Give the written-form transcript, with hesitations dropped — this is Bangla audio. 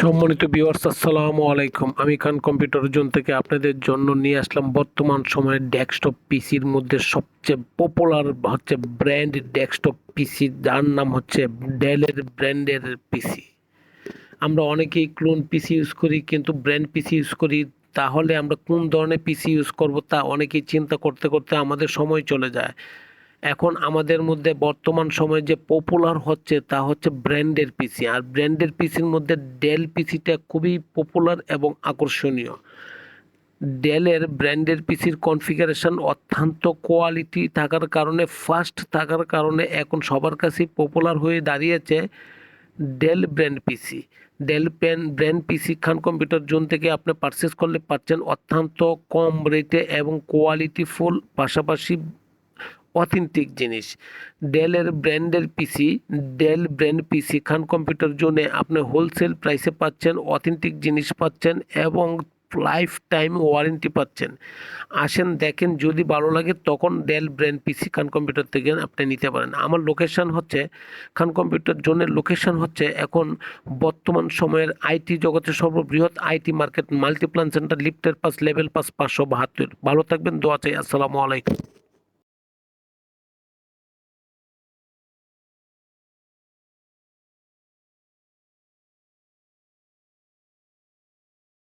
সম্মানিত ভিউয়ার্স, আসসালামু আলাইকুম। আমি খান কম্পিউটার জোন থেকে আপনাদের জন্য নিয়ে আসলাম বর্তমান সময়ে ডেস্কটপ পিসির মধ্যে সবচেয়ে পপুলার হচ্ছে ব্র্যান্ড ডেস্কটপ পিসি, যার নাম হচ্ছে ডেলের ব্র্যান্ডের পিসি। আমরা অনেকেই ক্লোন পিসি ইউজ করি, কিন্তু ব্র্যান্ড পিসি ইউজ করি। তাহলে আমরা কোন ধরনের পিসি ইউজ করব তা অনেকেই চিন্তা করতে করতে আমাদের সময় চলে যায়। এখন আমাদের মধ্যে বর্তমান সময়ে যে পপুলার হচ্ছে তা হচ্ছে ব্র্যান্ডের পিসি, আর ব্র্যান্ডের পিসির মধ্যে ডেল পিসিটা খুবই পপুলার এবং আকর্ষণীয়। ডেলের ব্র্যান্ডের পিসির কনফিগারেশন অত্যন্ত কোয়ালিটি থাকার কারণে, ফাস্ট থাকার কারণে এখন সবার কাছেই পপুলার হয়ে দাঁড়িয়েছে Dell brand PC. Dell brand PC Khan computer zone থেকে আপনি পারচেস করলে পাচ্ছেন অত্যন্ত কম রেটে এবং কোয়ালিটিফুল, পাশাপাশি অথেন্টিক জিনিস। Del brand PC Khan computer জোনে আপনি হোলসেল প্রাইসে পাচ্ছেন, অথেন্টিক জিনিস পাচ্ছেন এবং লাইফ টাইম ওয়ারেন্টি পাচ্ছেন। আসেন দেখেন, যদি ভালো লাগে তখন del brand PC Khan computer থেকে আপনি নিতে পারেন। আমার লোকেশন হচ্ছে, খান কম্পিউটার জোনের লোকেশন হচ্ছে এখন বর্তমান সময়ের আইটি জগতের সর্ববৃহৎ আইটি মার্কেট মাল্টিপ্লান সেন্টার, লিফটের পাস, লেভেল পাস 572। ভালো থাকবেন, দোয়া চাই। আসসালামু আলাইকুম।